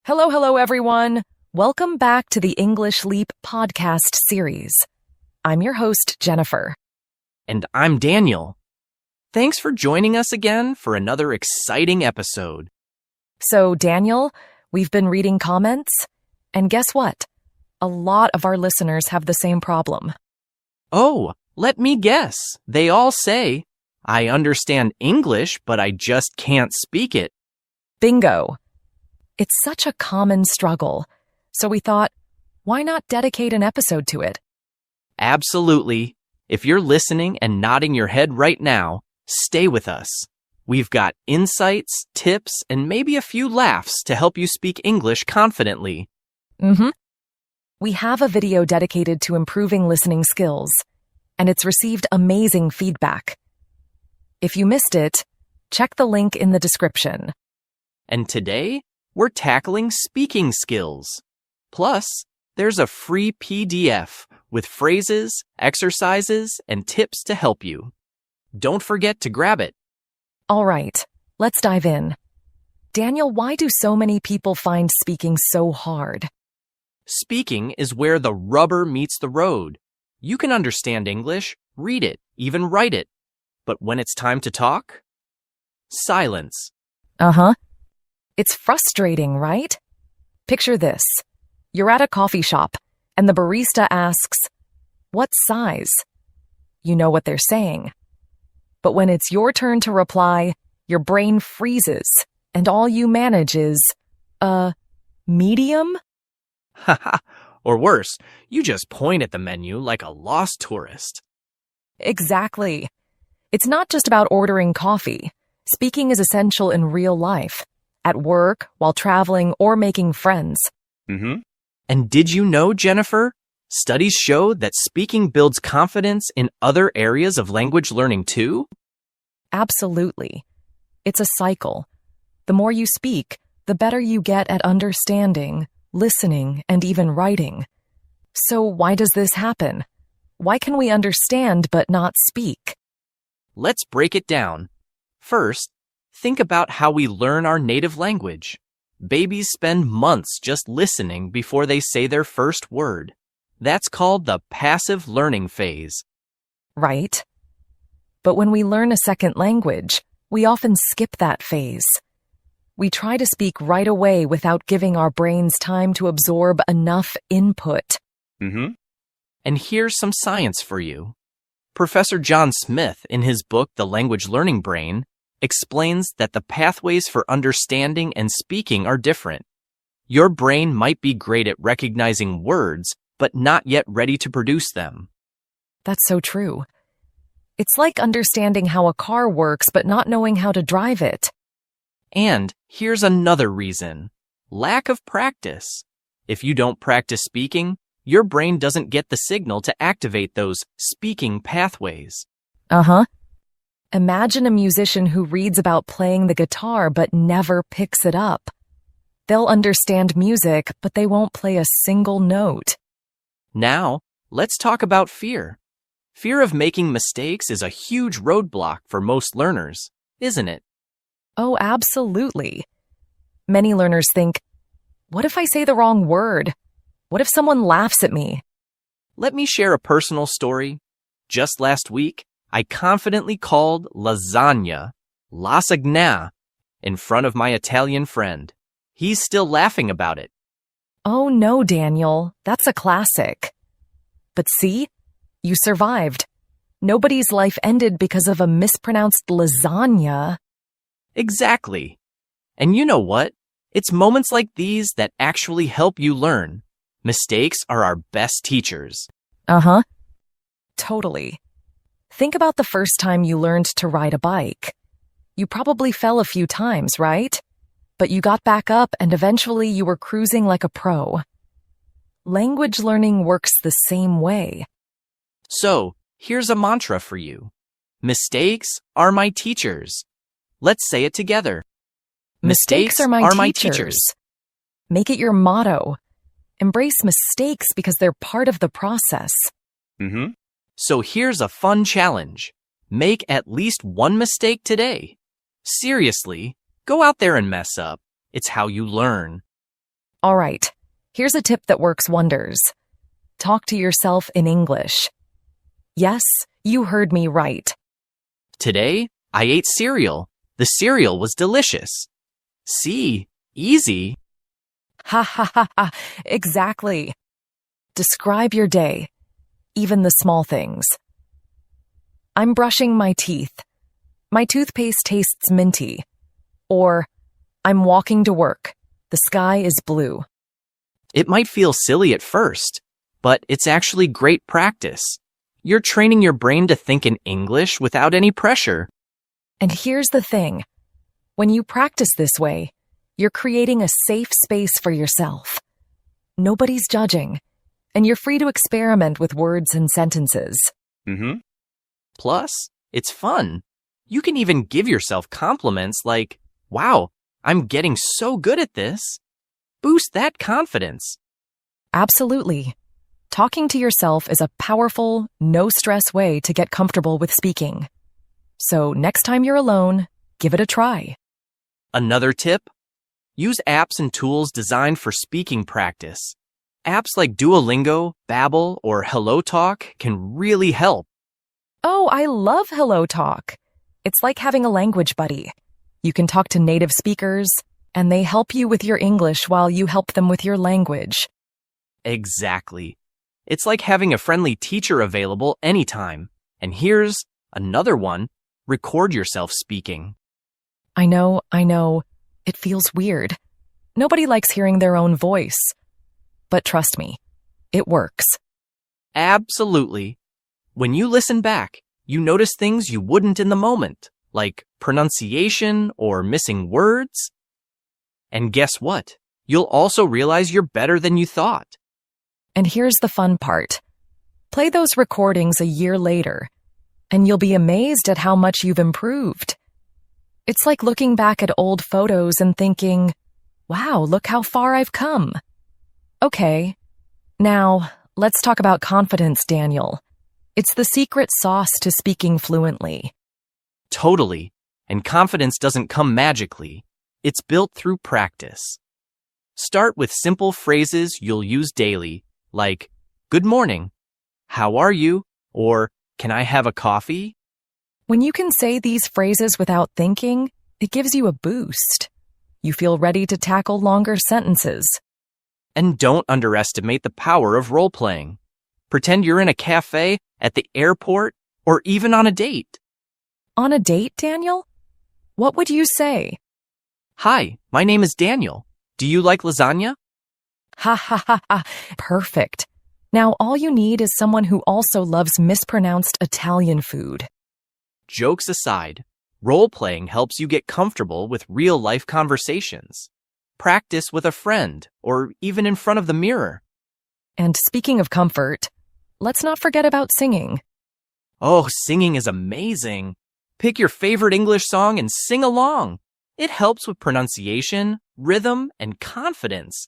Hello, everyone. Welcome back to the English Leap podcast series. I'm your host, Jennifer. And I'm Daniel. Thanks for joining us again for another exciting episode. So, Daniel, we've been reading comments, and guess what? A lot of our listeners have the same problem. Oh, let me guess. They all say, I understand English, but I just can't speak it. Bingo. It's such a common struggle, so we thought, why not dedicate an episode to it? Absolutely. If you're listening and nodding your head right now, stay with us. We've got insights, tips, and maybe a few laughs to help you speak English confidently. We have a video dedicated to improving listening skills, and it's received amazing feedback. If you missed it, check the link in the description. And today, we're tackling speaking skills. Plus, there's a free PDF with phrases, exercises, and tips to help you. Don't forget to grab it. All right, let's dive in. Daniel, why do so many people find speaking so hard? Speaking is where the rubber meets the road. You can understand English, read it, even write it. But when it's time to talk? Silence. It's frustrating, right? Picture this. You're at a coffee shop, and the barista asks, "What size?" You know what they're saying. But when it's your turn to reply, your brain freezes, and all you manage is, medium? Or worse, you just point at the menu like a lost tourist. Exactly. It's not just about ordering coffee. Speaking is essential in real life. At work, while traveling, or making friends. And did you know, Jennifer? Studies show that speaking builds confidence in other areas of language learning too? Absolutely. It's a cycle. The more you speak, the better you get at understanding, listening, and even writing. So why does this happen? Why can we understand but not speak? Let's break it down. First, think about how we learn our native language. Babies spend months just listening before they say their first word. That's called the passive learning phase. Right. But when we learn a second language, we often skip that phase. We try to speak right away without giving our brains time to absorb enough input. And here's some science for you. Professor John Smith, in his book, The Language Learning Brain, explains that the pathways for understanding and speaking are different. Your brain might be great at recognizing words, but not yet ready to produce them. That's so true. It's like understanding how a car works, but not knowing how to drive it. And here's another reason. Lack of practice. If you don't practice speaking, your brain doesn't get the signal to activate those speaking pathways. Imagine a musician who reads about playing the guitar but never picks it up. They'll understand music, but they won't play a single note. Now, let's talk about fear. Fear of making mistakes is a huge roadblock for most learners, isn't it? Oh, absolutely. Many learners think, what if I say the wrong word? What if someone laughs at me? Let me share a personal story. Just last week, I confidently called lasagna, lasagna, in front of my Italian friend. He's still laughing about it. Oh no, Daniel, that's a classic. But see, you survived. Nobody's life ended because of a mispronounced lasagna. Exactly. And you know what? It's moments like these that actually help you learn. Mistakes are our best teachers. Totally. Think about the first time you learned to ride a bike. You probably fell a few times, right? But you got back up and eventually you were cruising like a pro. Language learning works the same way. So, here's a mantra for you. Mistakes are my teachers. Let's say it together. Mistakes are my teachers. Make it your motto. Embrace mistakes because they're part of the process. So here's a fun challenge. Make at least one mistake today. Seriously, go out there and mess up. It's how you learn. All right, here's a tip that works wonders. Talk to yourself in English. Yes, you heard me right. Today, I ate cereal. The cereal was delicious. See, easy. Ha ha ha ha, exactly. Describe your day, even the small things. I'm brushing my teeth. My toothpaste tastes minty. Or, I'm walking to work. The sky is blue. It might feel silly at first, but it's actually great practice. You're training your brain to think in English without any pressure. And here's the thing. When you practice this way, you're creating a safe space for yourself. Nobody's judging, and you're free to experiment with words and sentences. Plus, it's fun. You can even give yourself compliments like, wow, I'm getting so good at this. Boost that confidence. Absolutely. Talking to yourself is a powerful, no-stress way to get comfortable with speaking. So next time you're alone, give it a try. Another tip? Use apps and tools designed for speaking practice. Apps like Duolingo, Babbel, or HelloTalk can really help. Oh, I love HelloTalk. It's like having a language buddy. You can talk to native speakers, and they help you with your English while you help them with your language. Exactly. It's like having a friendly teacher available anytime. And here's another one. Record yourself speaking. I know. It feels weird. Nobody likes hearing their own voice. But trust me, it works. Absolutely. When you listen back, you notice things you wouldn't in the moment, like pronunciation or missing words. And guess what? You'll also realize you're better than you thought. And here's the fun part. Play those recordings a year later, and you'll be amazed at how much you've improved. It's like looking back at old photos and thinking, wow, look how far I've come. Okay, now let's talk about confidence, Daniel. It's the secret sauce to speaking fluently. Totally. And confidence doesn't come magically. It's built through practice. Start with simple phrases you'll use daily, like, good morning, how are you, or can I have a coffee? When you can say these phrases without thinking, it gives you a boost. You feel ready to tackle longer sentences. And don't underestimate the power of role-playing. Pretend you're in a cafe, at the airport, or even on a date. On a date, Daniel? What would you say? Hi, my name is Daniel. Do you like lasagna? Ha ha ha ha. Perfect. Now all you need is someone who also loves mispronounced Italian food. Jokes aside, role-playing helps you get comfortable with real-life conversations. Practice with a friend, or even in front of the mirror. And speaking of comfort, let's not forget about singing. Oh, singing is amazing. Pick your favorite English song and sing along. It helps with pronunciation, rhythm, and confidence.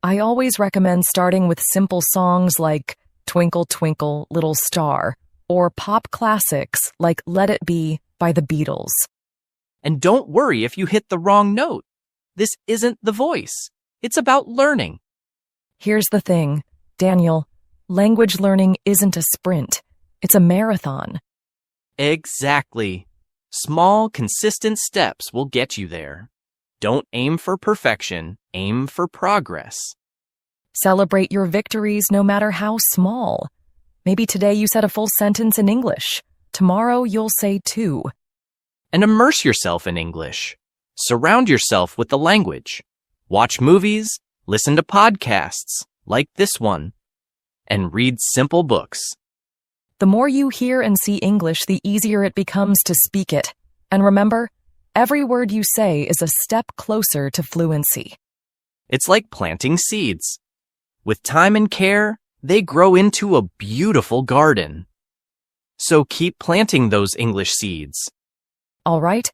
I always recommend starting with simple songs like Twinkle, Twinkle, Little Star, or pop classics like Let It Be by the Beatles. And don't worry if you hit the wrong note. This isn't the voice. It's about learning. Here's the thing, Daniel. Language learning isn't a sprint. It's a marathon. Exactly. Small, consistent steps will get you there. Don't aim for perfection, aim for progress. Celebrate your victories no matter how small. Maybe today you said a full sentence in English. Tomorrow you'll say 2. And immerse yourself in English. Surround yourself with the language. Watch movies, listen to podcasts like this one, and read simple books. The more you hear and see English, the easier it becomes to speak it. And remember, every word you say is a step closer to fluency. It's like planting seeds. With time and care, they grow into a beautiful garden. So keep planting those English seeds. All right.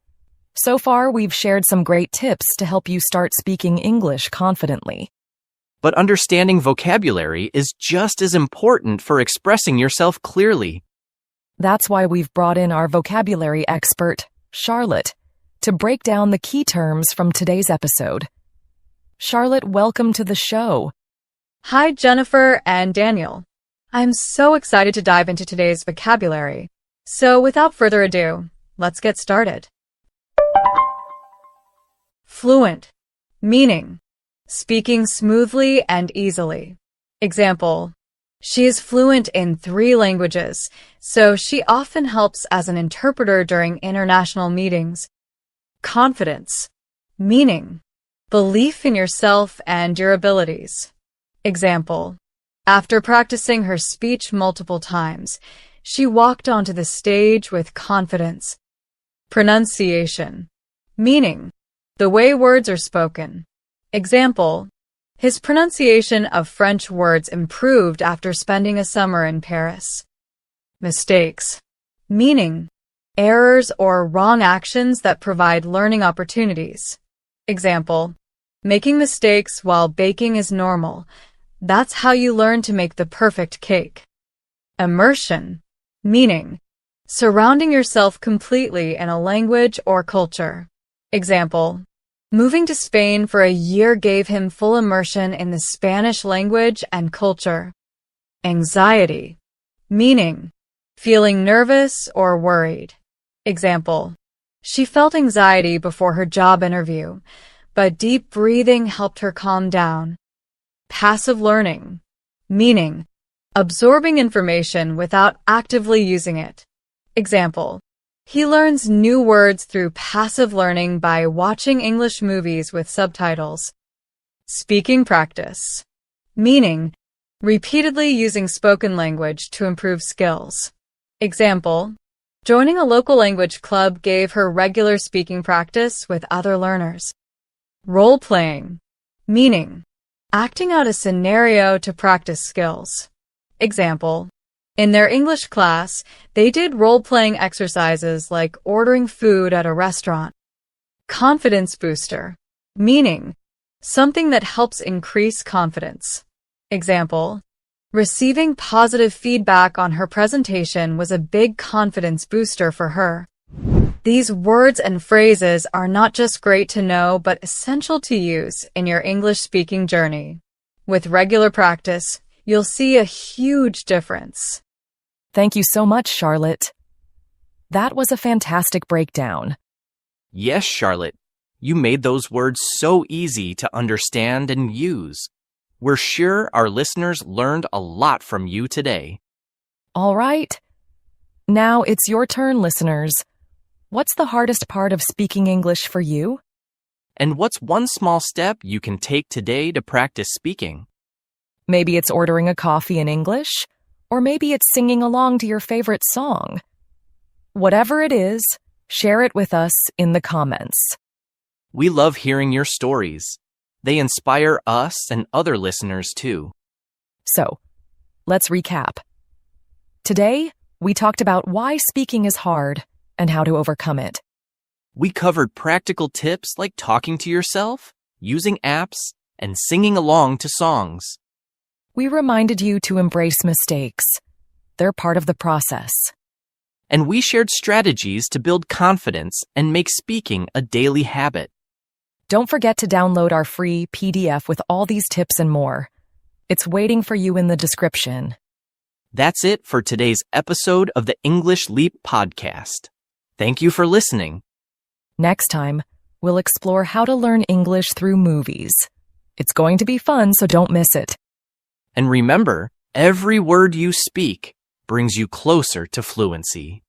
So far, we've shared some great tips to help you start speaking English confidently. But understanding vocabulary is just as important for expressing yourself clearly. That's why we've brought in our vocabulary expert, Charlotte, to break down the key terms from today's episode. Charlotte, welcome to the show. Hi, Jennifer and Daniel. I'm so excited to dive into today's vocabulary. So without further ado, let's get started. Fluent, meaning speaking smoothly and easily. Example, she is fluent in 3 languages, so she often helps as an interpreter during international meetings. Confidence, meaning belief in yourself and your abilities. Example, after practicing her speech multiple times, she walked onto the stage with confidence. Pronunciation, meaning the way words are spoken. Example, his pronunciation of French words improved after spending a summer in Paris. Mistakes, meaning errors or wrong actions that provide learning opportunities. Example, making mistakes while baking is normal. That's how you learn to make the perfect cake. Immersion, meaning surrounding yourself completely in a language or culture. Example, moving to Spain for a year gave him full immersion in the Spanish language and culture. Anxiety, meaning feeling nervous or worried. Example, she felt anxiety before her job interview, but deep breathing helped her calm down. Passive learning, meaning absorbing information without actively using it. Example, he learns new words through passive learning by watching English movies with subtitles. Speaking practice, meaning repeatedly using spoken language to improve skills. Example, joining a local language club gave her regular speaking practice with other learners. Role-playing, meaning acting out a scenario to practice skills. Example, in their English class, they did role-playing exercises like ordering food at a restaurant. Confidence booster, meaning something that helps increase confidence. Example, receiving positive feedback on her presentation was a big confidence booster for her. These words and phrases are not just great to know, but essential to use in your English-speaking journey. With regular practice, you'll see a huge difference. Thank you so much, Charlotte. That was a fantastic breakdown. Yes, Charlotte. You made those words so easy to understand and use. We're sure our listeners learned a lot from you today. All right. Now it's your turn, listeners. What's the hardest part of speaking English for you? And what's one small step you can take today to practice speaking? Maybe it's ordering a coffee in English, or maybe it's singing along to your favorite song. Whatever it is, share it with us in the comments. We love hearing your stories. They inspire us and other listeners too. So, let's recap. Today, we talked about why speaking is hard and how to overcome it. We covered practical tips like talking to yourself, using apps, and singing along to songs. We reminded you to embrace mistakes. They're part of the process. And we shared strategies to build confidence and make speaking a daily habit. Don't forget to download our free PDF with all these tips and more. It's waiting for you in the description. That's it for today's episode of the English Leap podcast. Thank you for listening. Next time, we'll explore how to learn English through movies. It's going to be fun, so don't miss it. And remember, every word you speak brings you closer to fluency.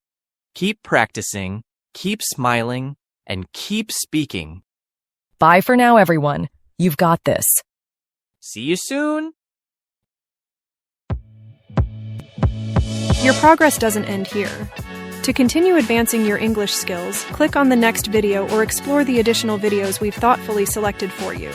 Keep practicing, keep smiling, and keep speaking. Bye for now, everyone. You've got this. See you soon. Your progress doesn't end here. To continue advancing your English skills, click on the next video or explore the additional videos we've thoughtfully selected for you.